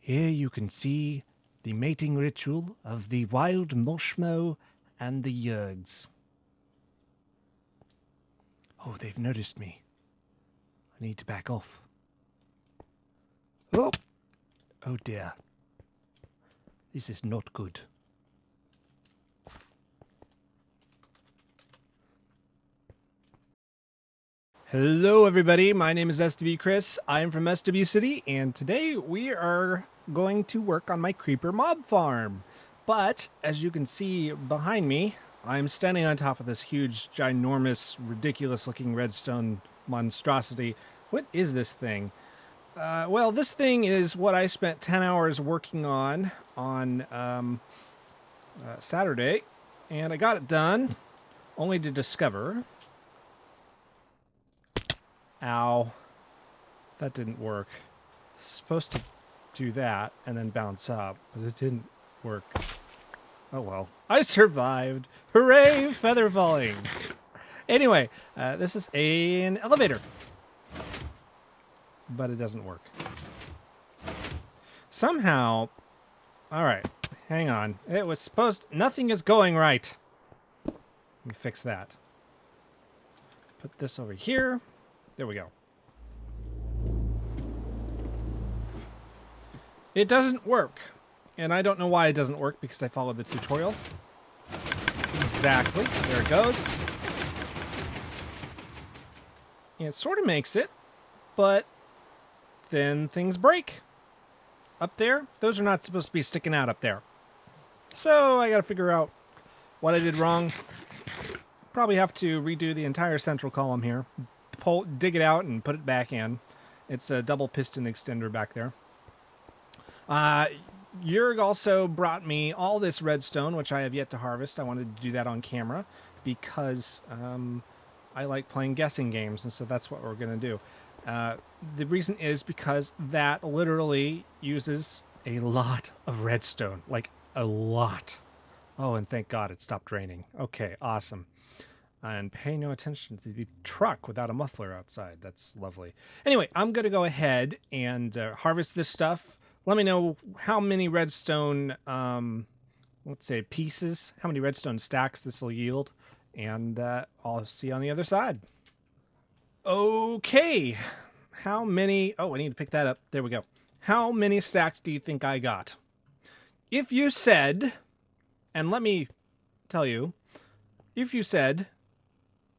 Here you can see the mating ritual of the wild moshmo and the yergs. Oh, they've noticed me. I need to back off. Oh! Oh dear. This is not good. Hello everybody, my name is SWChris. I am from SWCity, and today we are going to work on my creeper mob farm. But, as you can see behind me, I'm standing on top of this huge, ginormous, ridiculous looking redstone monstrosity. What is this thing? Well, this thing is what I spent 10 hours working on Saturday, and I got it done, only to discover... Ow. That didn't work. It's supposed to do that and then bounce up, but it didn't work. Oh well. I survived! Hooray! Feather falling! Anyway, this is an elevator. But it doesn't work. Somehow... Alright, hang on. It was supposed... Nothing is going right. Let me fix that. Put this over here. There we go. It doesn't work. And I don't know why it doesn't work, because I followed the tutorial. Exactly. There it goes. And it sort of makes it, but then things break. Up there, those are not supposed to be sticking out up there. So I gotta figure out what I did wrong. Probably have to redo the entire central column here. Dig it out and put it back in. It's a double piston extender back there. Jurg also brought me all this redstone, which I have yet to harvest. I wanted to do that on camera because I like playing guessing games, and so that's what we're going to do. The reason is because that literally uses a lot of redstone. Like, a lot. Oh, and thank God it stopped raining. Okay, awesome. And pay no attention to the truck without a muffler outside. That's lovely. Anyway, I'm going to go ahead and harvest this stuff. Let me know how many redstone, let's say pieces, how many redstone stacks this will yield. And I'll see you on the other side. Okay. How many... Oh, I need to pick that up. There we go. How many stacks do you think I got? If you said, and let me tell you, if you said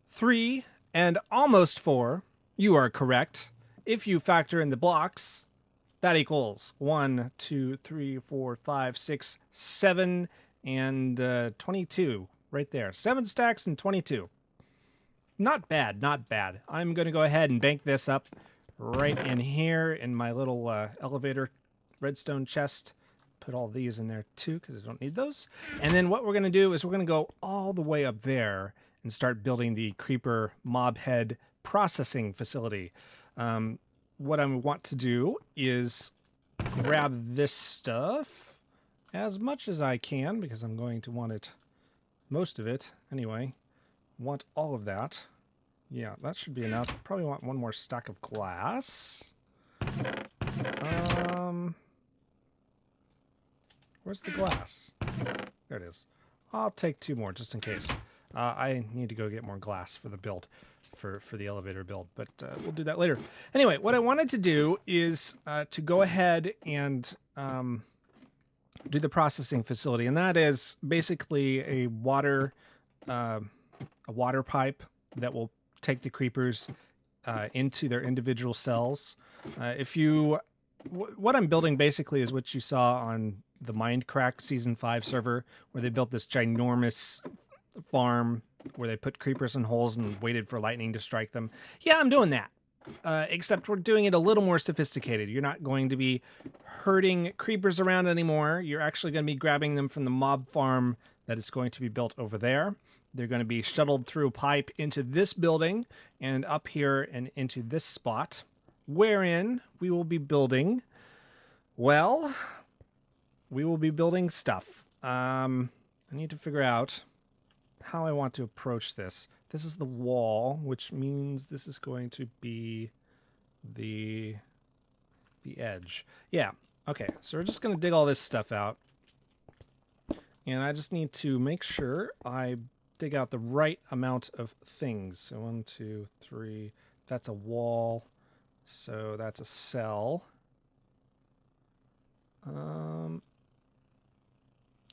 3 and almost 4, you are correct. If you factor in the blocks, that equals 1, 2, 3, 4, 5, 6, 7, and 22. Right there. 7 stacks and 22. Not bad, not bad. I'm going to go ahead and bank this up right in here in my little elevator redstone chest. Put all these in there too, because I don't need those. And then what we're going to do is we're going to go all the way up there and start building the creeper mob head processing facility. What I want to do is grab this stuff as much as I can, because I'm going to want it, most of it anyway. Want all of that. Yeah, that should be enough. Probably want one more stack of glass. Where's the glass? There it is. I'll take 2 more just in case. I need to go get more glass for the build, for the elevator build, but we'll do that later. Anyway, what I wanted to do is to go ahead and do the processing facility, and that is basically a water pipe that will take the creepers into their individual cells. What I'm building basically is what you saw on the Minecraft Season 5 server, where they built this ginormous farm where they put creepers in holes and waited for lightning to strike them. Yeah, I'm doing that. Except we're doing it a little more sophisticated. You're not going to be herding creepers around anymore. You're actually going to be grabbing them from the mob farm that is going to be built over there. They're going to be shuttled through a pipe into this building and up here and into this spot, wherein we will be building, well, we will be building stuff. I need to figure out how I want to approach this. This is the wall, which means this is going to be the edge. Yeah, Okay, so we're just going to dig all this stuff out. And I just need to make sure I dig out the right amount of things. So 1, 2, 3. That's a wall. So that's a cell.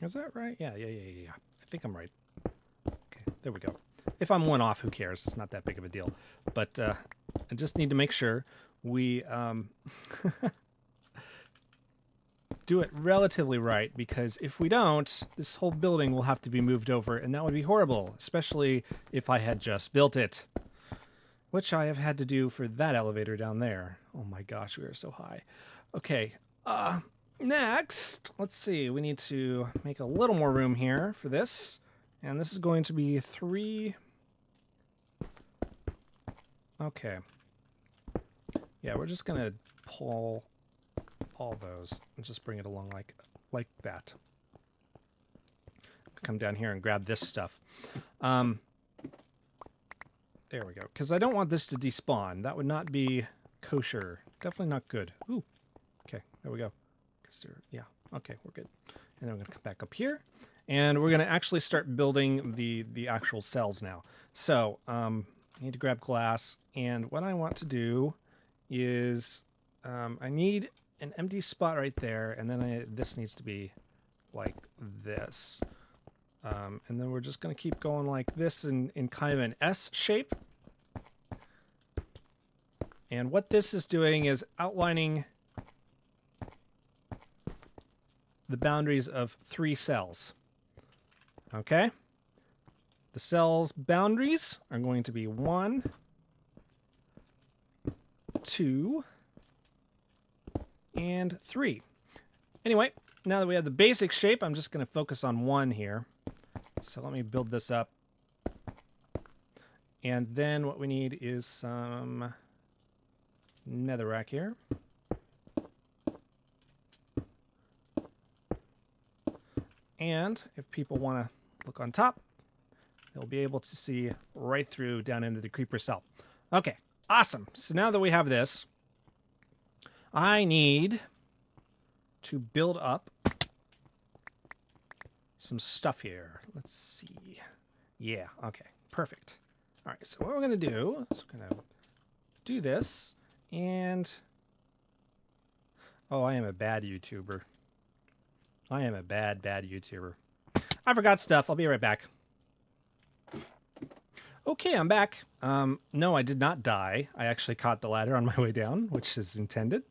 Is that right? Yeah. I think I'm right. Okay, there we go. If I'm one off, who cares? It's not that big of a deal. But I just need to make sure we do it relatively right, because if we don't, this whole building will have to be moved over, and that would be horrible, especially if I had just built it, which I have had to do for that elevator down there. Oh my gosh, we are so high. Okay, next, let's see, we need to make a little more room here for this, and this is going to be 3. Okay. Yeah, we're just gonna pull all those and just bring it along like that. Come down here and grab this stuff. There we go. Because I don't want this to despawn. That would not be kosher. Definitely not good. Ooh. Okay, there we go. Yeah. Okay, we're good. And then we're gonna come back up here, and we're gonna actually start building the actual cells now. So I need to grab glass, and what I want to do is I need an empty spot right there, and then this needs to be like this. And then we're just going to keep going like this in kind of an S shape. And what this is doing is outlining the boundaries of 3 cells. Okay? The cells' boundaries are going to be 1, 2, and 3. Anyway, now that we have the basic shape, I'm just going to focus on 1 here. So let me build this up. And then what we need is some netherrack here. And if people want to look on top, they'll be able to see right through down into the creeper cell. Okay, awesome. So now that we have this, I need to build up some stuff here. Let's see. Yeah, okay, perfect. All right, so what we're going to do is we're going to do this, and... Oh, I am a bad YouTuber. I am a bad YouTuber. I forgot stuff. I'll be right back. Okay, I'm back. No, I did not die. I actually caught the ladder on my way down, which is intended.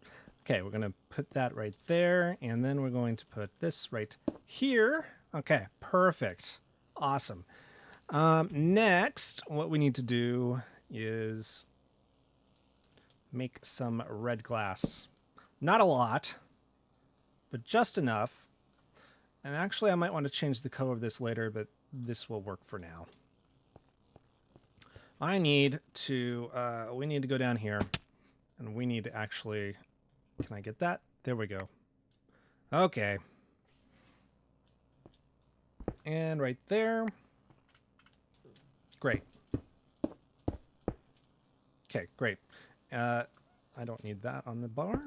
Okay, we're going to put that right there, and then we're going to put this right here. Okay, perfect. Awesome. Next, what we need to do is make some red glass. Not a lot, but just enough. And actually, I might want to change the color of this later, but this will work for now. I need to, we need to go down here, and we need to actually, can I get that? There we go. Okay. And right there. Great. Okay, great. I don't need that on the bar.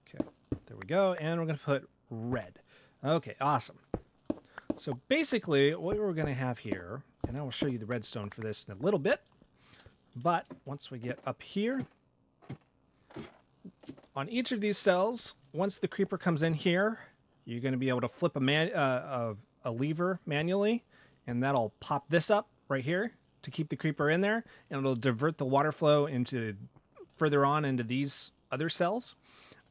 Okay, there we go. And we're going to put red. Okay, awesome. So basically, what we're going to have here, and I will show you the redstone for this in a little bit, but once we get up here, on each of these cells, once the creeper comes in here, you're going to be able to flip a lever manually, and that'll pop this up right here to keep the creeper in there, and it'll divert the water flow into further on into these other cells.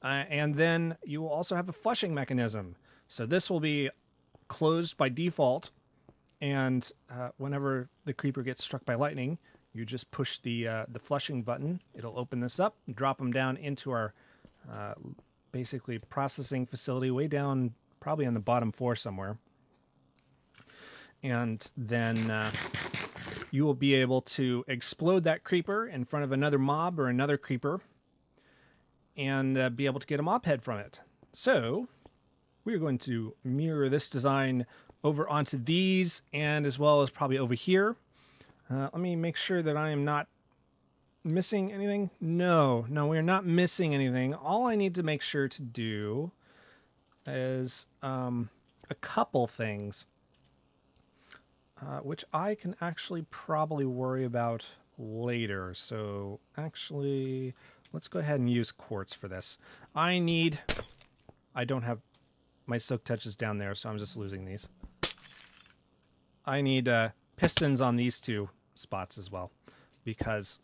And then you will also have a flushing mechanism. So this will be closed by default, and whenever the creeper gets struck by lightning, you just push the flushing button. It'll open this up and drop them down into our basically processing facility way down, probably on the bottom floor somewhere. And then you will be able to explode that creeper in front of another mob or another creeper and be able to get a mob head from it. So we're going to mirror this design over onto these, and as well as probably over here. Let me make sure that I am not missing anything? No, we're not missing anything. All I need to make sure to do is a couple things, which I can actually probably worry about later. So actually, let's go ahead and use quartz for this. I don't have my silk touches down there, so I'm just losing these. I need pistons on these two spots as well, because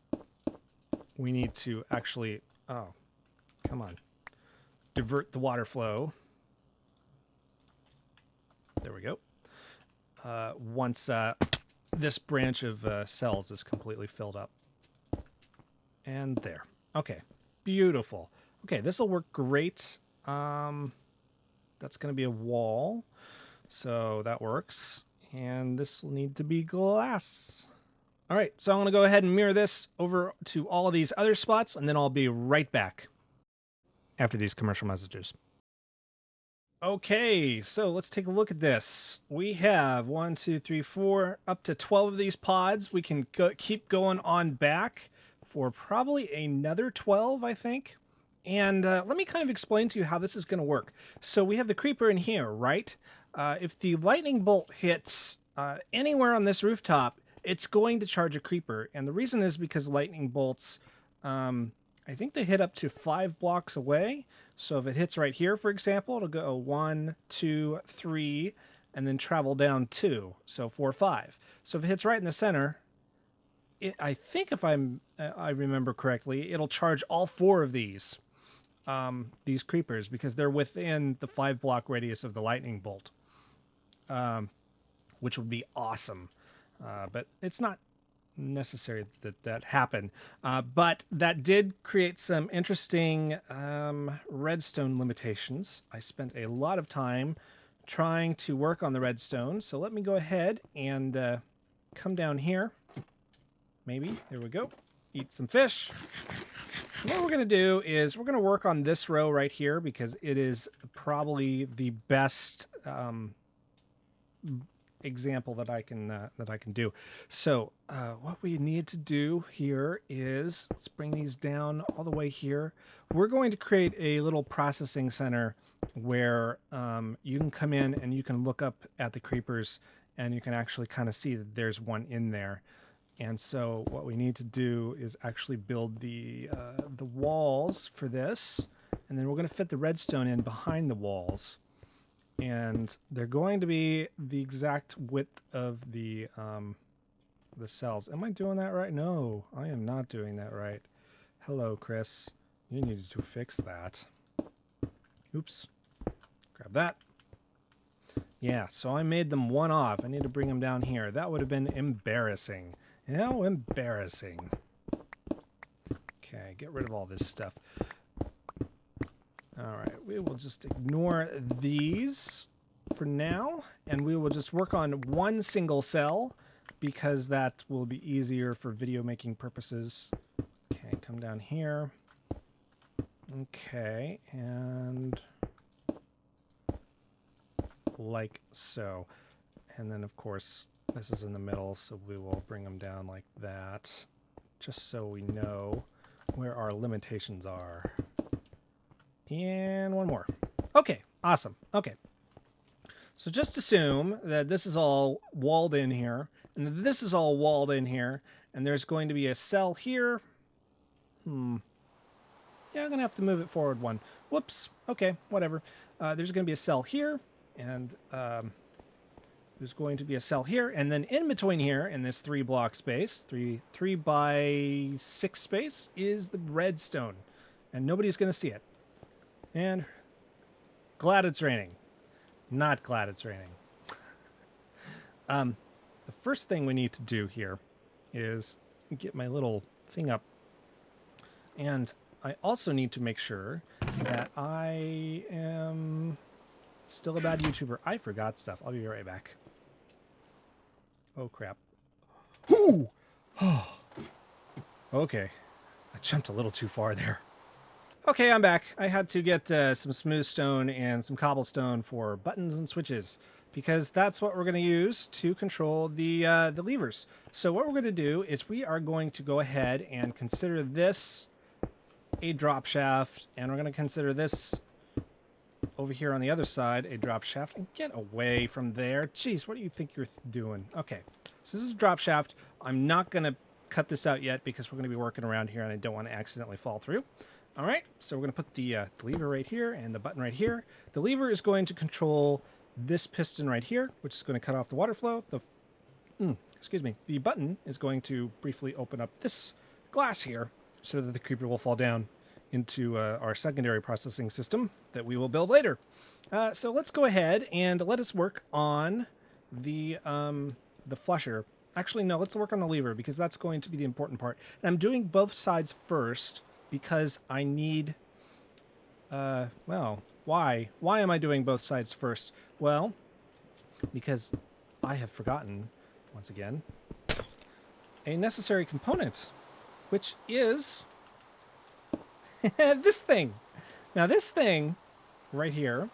we need to actually, oh, come on, divert the water flow. There we go. Once this branch of cells is completely filled up. And there. Okay, beautiful. Okay, this will work great. That's going to be a wall, so that works. And this will need to be glass. All right, so I'm going to go ahead and mirror this over to all of these other spots, and then I'll be right back after these commercial messages. Okay, so let's take a look at this. We have 1, 2, 3, 4, up to 12 of these pods. We can keep going on back for probably another 12, I think. And let me kind of explain to you how this is going to work. So we have the creeper in here, right? If the lightning bolt hits anywhere on this rooftop, it's going to charge a creeper. And the reason is because lightning bolts, I think they hit up to 5 blocks away. So if it hits right here, for example, it'll go 1, 2, 3, and then travel down 2. So 4, 5. So if it hits right in the center, I think if I remember correctly, it'll charge all 4 of these creepers, because they're within the 5-block radius of the lightning bolt, which would be awesome. But it's not necessary that happen. But that did create some interesting redstone limitations. I spent a lot of time trying to work on the redstone. So let me go ahead and come down here. Maybe. There we go. Eat some fish. What we're going to do is we're going to work on this row right here, because it is probably the best example that I can do. So what we need to do here is, let's bring these down all the way here. We're going to create a little processing center where you can come in and you can look up at the creepers, and you can actually kind of see that there's one in there. And so what we need to do is actually build the walls for this, and then we're going to fit the redstone in behind the walls. And they're going to be the exact width of the cells. Am I doing that right? No, I am not doing that right. Hello, Chris. You needed to fix that. Oops. Grab that. Yeah, so I made them one off. I need to bring them down here. That would have been embarrassing. How embarrassing. Okay, get rid of all this stuff. All right, we will just ignore these for now, and we will just work on one single cell, because that will be easier for video making purposes. Okay, come down here. Okay, and like so. And then, of course, this is in the middle, so we will bring them down like that, just so we know where our limitations are. And one more. Okay, awesome. Okay. So just assume that this is all walled in here, and that this is all walled in here, and there's going to be a cell here. Yeah, I'm going to have to move it forward one. Whoops. Okay, whatever. There's going to be a cell here, and there's going to be a cell here, and then in between here, in this 3-block space, 3 by 6 space, is the redstone, and nobody's going to see it. And glad it's raining. Not glad it's raining. The first thing we need to do here is get my little thing up. And I also need to make sure that I am still a bad YouTuber. I forgot stuff. I'll be right back. Oh, crap. Ooh! Okay. I jumped a little too far there. Okay, I'm back. I had to get some smooth stone and some cobblestone for buttons and switches. because that's what we're going to use to control the levers. So what we're going to do is we are going to go ahead and consider this a drop shaft, and we're going to consider this over here on the other side a drop shaft. And get away from there. Jeez, what do you think you're doing? Okay, so this is a drop shaft. I'm not going to cut this out yet because we're going to be working around here and I don't want to accidentally fall through. All right, so we're going to put the lever right here and the button right here. The lever is going to control this piston right here, which is going to cut off the water flow. Excuse me. The button is going to briefly open up this glass here so that the creeper will fall down into our secondary processing system that we will build later. So let's go ahead and let us work on the flusher. Actually, no, let's work on the lever because that's going to be the important part. And I'm doing both sides first because I need, well, why? Why am I doing both sides first? Well, because I have forgotten, once again, a necessary component, which is this thing. Now, this thing right here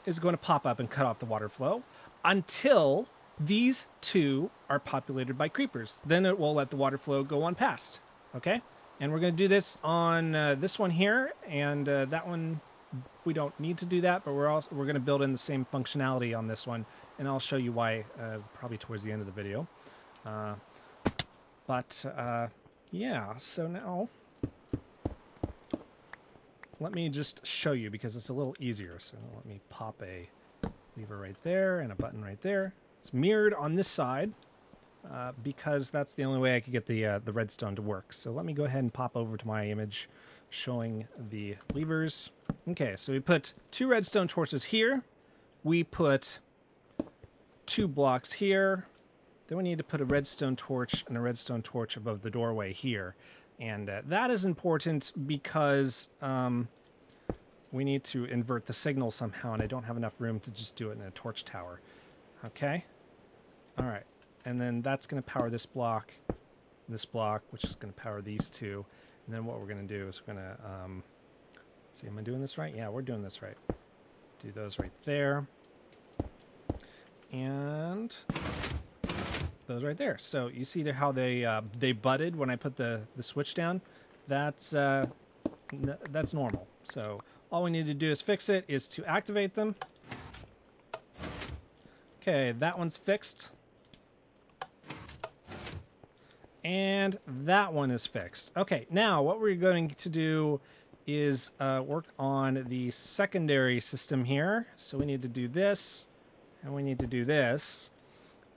is going to pop up and cut off the water flow until these two are populated by creepers. Then it will let the water flow go on past. Okay? And we're going to do this on this one here, and that one we don't need to do that, but we're going to build in the same functionality on this one, and I'll show you why probably towards the end of the video. Yeah, so now let me just show you because it's a little easier. So let me pop a lever right there and a button right there. It's mirrored on this side because that's the only way I could get the redstone to work. So let me go ahead and pop over to my image showing the levers. Okay, so we put 2 redstone torches here. We put 2 blocks here. Then we need to put a redstone torch and a redstone torch above the doorway here. And that is important because we need to invert the signal somehow, and I don't have enough room to just do it in a torch tower. Okay? All right. And then that's going to power this block, which is going to power these 2. And then what we're going to do is we're going to, see, am I doing this right? Yeah, we're doing this right. Do those right there. And those right there. So you see how they butted when I put the switch down? That's normal. So all we need to do is fix it, is to activate them. Okay, that one's fixed. And that one is fixed. Okay, now what we're going to do is work on the secondary system here. So we need to do this, and we need to do this.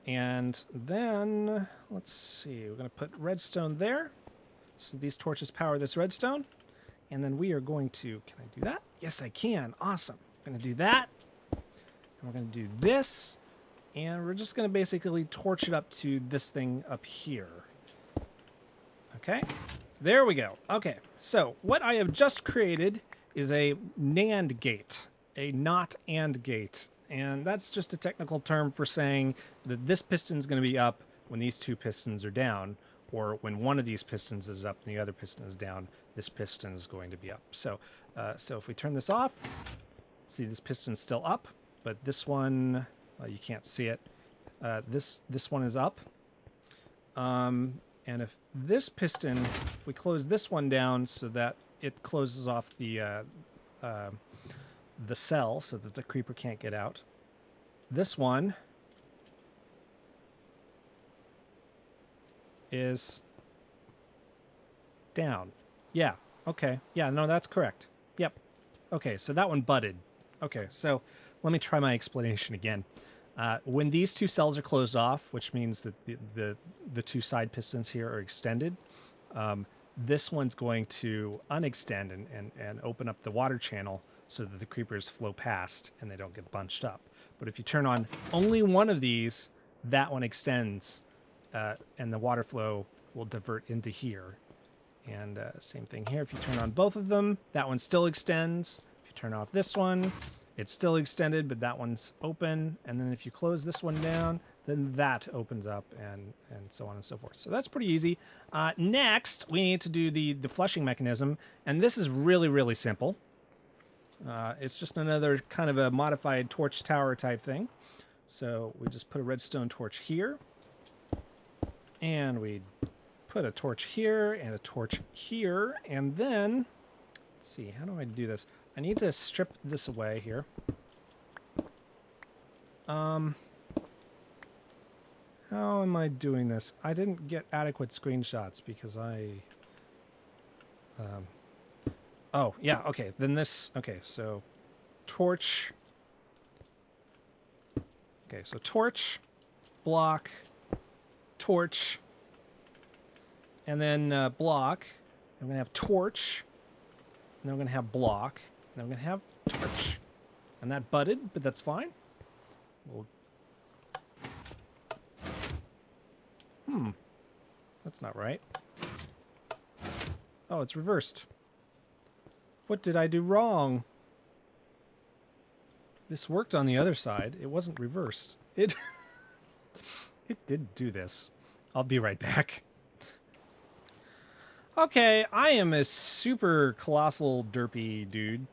And then, let's see, we're going to put redstone there. So these torches power this redstone. And then we are going to, can I do that? Yes, I can. Awesome. I'm going to do that. And we're going to do this. And we're just going to basically torch it up to this thing up here. Okay, there we go. Okay, so what I have just created is a NAND gate, a not AND gate. And that's just a technical term for saying that this piston is going to be up when these 2 pistons are down, or when one of these pistons is up and the other piston is down, this piston is going to be up. So, so if we turn this off, see this piston's still up, but this one, well, you can't see it. This one is up. And if this piston, if we close this one down so that it closes off the cell so that the creeper can't get out, this one is down. Yeah, okay. Yeah, no, that's correct. Yep. Okay, so that one butted. Okay, so let me try my explanation again. When these 2 cells are closed off, which means that the 2 side pistons here are extended, this one's going to unextend and open up the water channel so that the creepers flow past and they don't get bunched up. But if you turn on only one of these, that one extends and the water flow will divert into here. And same thing here. If you turn on both of them, that one still extends. If you turn off this one, it's still extended, but that one's open. And then if you close this one down, then that opens up and so on and so forth. So that's pretty easy. Next, we need to do the flushing mechanism. And this is really, really simple. It's just another kind of a modified torch tower type thing. So we just put a redstone torch here. And we put a torch here and a torch here. And then, let's see, how do I do this? I need to strip this away here. How am I doing this? I didn't get adequate screenshots because oh, yeah, okay. Then this, okay, so torch. Okay, so torch, block, torch, and then block. I'm going to have torch, and then I'm going to have block, and I'm going to have torch. And that budded, but that's fine. We'll... That's not right. Oh, it's reversed. What did I do wrong? This worked on the other side. It wasn't reversed. It did do this. I'll be right back. Okay, I am a super colossal derpy dude.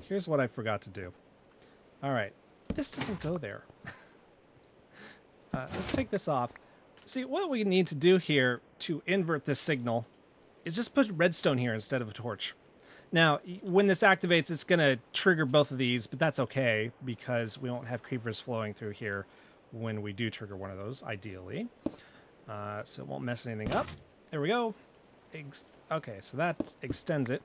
Here's what I forgot to do. All right, this doesn't go there. Let's take this off. See, what we need to do here to invert this signal is just put redstone here instead of a torch. Now, when this activates, it's going to trigger both of these, but that's okay because we won't have creepers flowing through here when we do trigger one of those, ideally. So it won't mess anything up. There we go. Okay, so that extends it.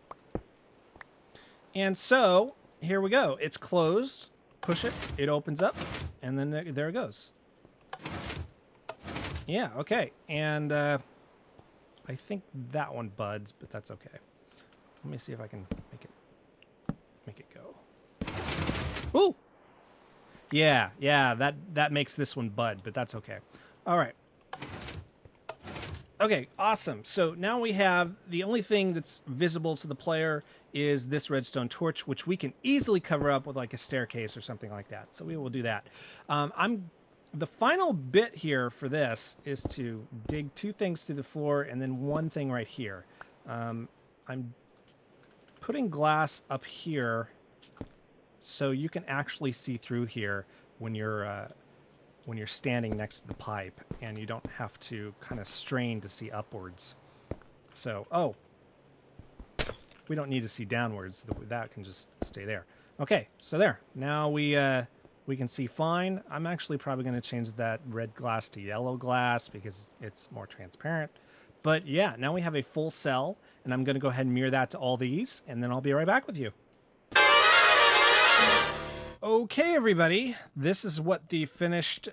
And so, here we go. It's closed. Push it. It opens up. And then there it goes. Yeah, okay. And I think that one buds, but that's okay. Let me see if I can make it go. Ooh! Yeah, that makes this one bud, but that's okay. All right. Okay, awesome. So now we have the only thing that's visible to the player is this redstone torch, which we can easily cover up with like a staircase or something like that. So we will do that. The final bit here for this is to dig two things through the floor and then one thing right here. I'm putting glass up here so you can actually see through here when you're standing next to the pipe and you don't have to kind of strain to see upwards. So, oh, we don't need to see downwards. That can just stay there. Okay, so there. Now we can see fine. I'm actually probably going to change that red glass to yellow glass because it's more transparent. But yeah, now we have a full cell, and I'm going to go ahead and mirror that to all these, and then I'll be right back with you. Okay, everybody, this is what the finished,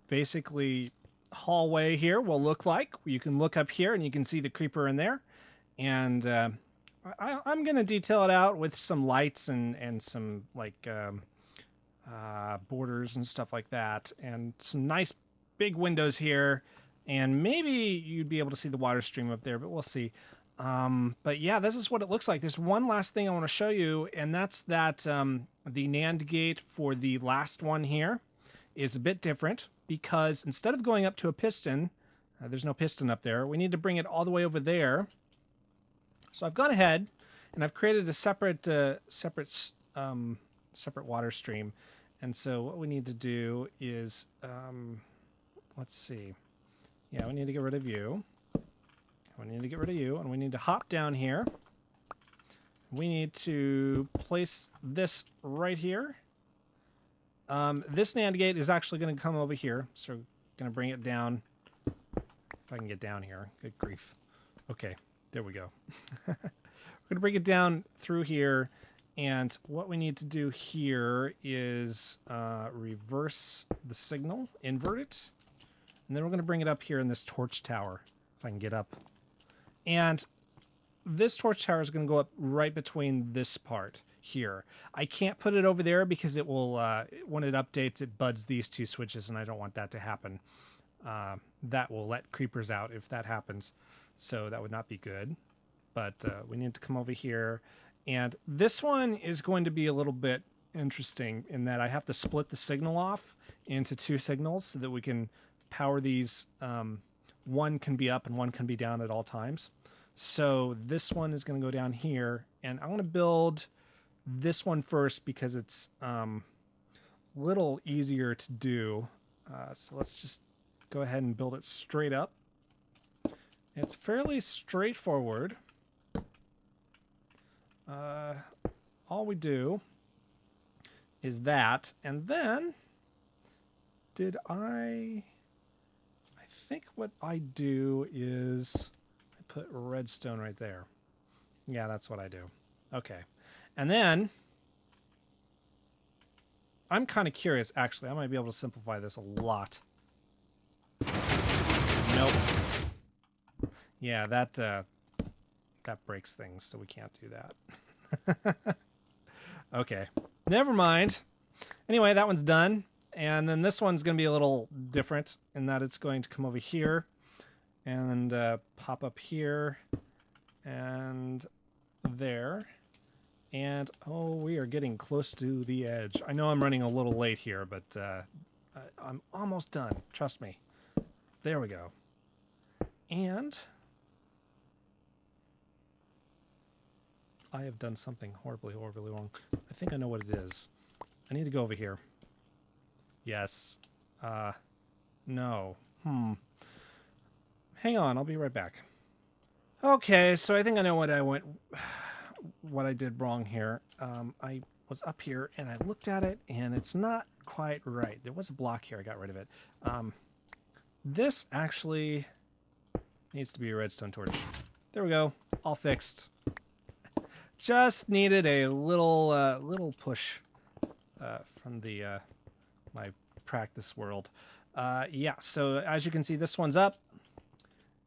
basically, hallway here will look like. You can look up here, and you can see the creeper in there. And I'm going to detail it out with some lights and some, like, borders and stuff like that. And some nice big windows here. And maybe you'd be able to see the water stream up there, but we'll see. But yeah, this is what it looks like. There's one last thing I want to show you, and that's that the NAND gate for the last one here is a bit different because instead of going up to a piston, there's no piston up there. We need to bring it all the way over there. So I've gone ahead and I've created a separate water stream. And so what we need to do is, let's see. Yeah, we need to get rid of you. We need to get rid of you, and we need to hop down here. We need to place this right here. This NAND gate is actually going to come over here, so we're going to bring it down. If I can get down here. Good grief. Okay, there we go. We're going to bring it down through here, and what we need to do here is reverse the signal, invert it, and then we're going to bring it up here in this torch tower, if I can get up. And this torch tower is going to go up right between this part here. I can't put it over there because it will, when it updates, it buds these two switches, and I don't want that to happen. That will let creepers out if that happens, so that would not be good. But we need to come over here. And this one is going to be a little bit interesting in that I have to split the signal off into two signals so that we can power these. One can be up and one can be down at all times. So this one is going to go down here, and I'm going to build this one first because it's a little easier to do. So let's just go ahead and build it straight up. It's fairly straightforward. All we do is that, and then I think what I do is I put redstone right there. Yeah, that's what I do. Okay. And then I'm kind of curious, actually. I might be able to simplify this a lot. Nope. Yeah, that breaks things, so we can't do that. Okay. Never mind. Anyway, that one's done. And then this one's going to be a little different in that it's going to come over here and pop up here and there. And, oh, we are getting close to the edge. I know I'm running a little late here, but I'm almost done. Trust me. There we go. And I have done something horribly, horribly wrong. I think I know what it is. I need to go over here. Yes. No. Hang on, I'll be right back. Okay, so I think I know what I did wrong here. I was up here and I looked at it and it's not quite right. There was a block here, I got rid of it. This actually needs to be a redstone torch. There we go, all fixed. Just needed a little push from the my practice world. Yeah, so as you can see, this one's up,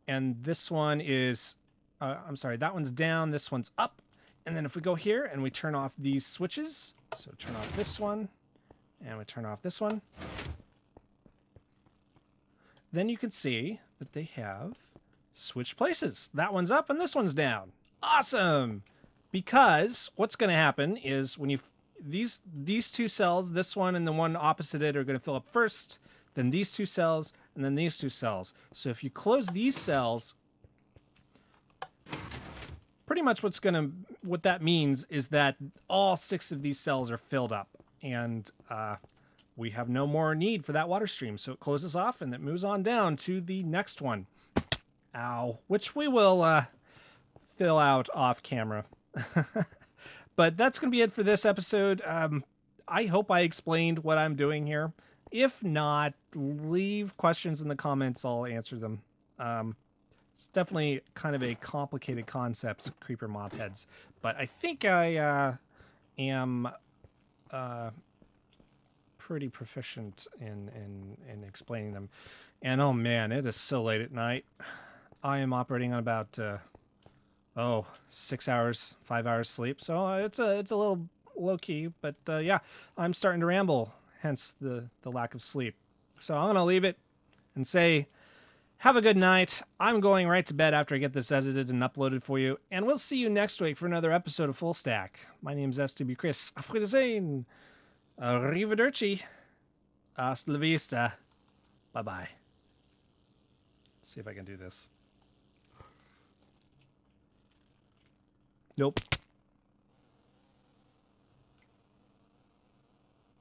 and this one is, I'm sorry, that one's down, this one's up. And then if we go here and we turn off these switches, so turn off this one, and we turn off this one, then you can see that they have switched places. That one's up and this one's down. Awesome! Because what's going to happen is when you these two cells, this one and the one opposite it, are going to fill up first, then these two cells, and then these two cells. So if you close these cells, pretty much what that means is that all 6 of these cells are filled up, and we have no more need for that water stream. So it closes off and it moves on down to the next one. Ow. Which we will fill out off camera. But that's going to be it for this episode. I hope I explained what I'm doing here. If not, leave questions in the comments. I'll answer them. It's definitely kind of a complicated concept, creeper mob heads. But I think I am pretty proficient in explaining them. And oh man, it is so late at night. I am operating on about 6 hours, 5 hours sleep. So it's a little low key, but yeah, I'm starting to ramble, hence the lack of sleep. So I'm gonna leave it and say, have a good night. I'm going right to bed after I get this edited and uploaded for you, and we'll see you next week for another episode of Fullstack. My name's SWChris. Auf Wiedersehen. Arrivederci. Hasta la vista. Bye-bye. See if I can do this. Nope.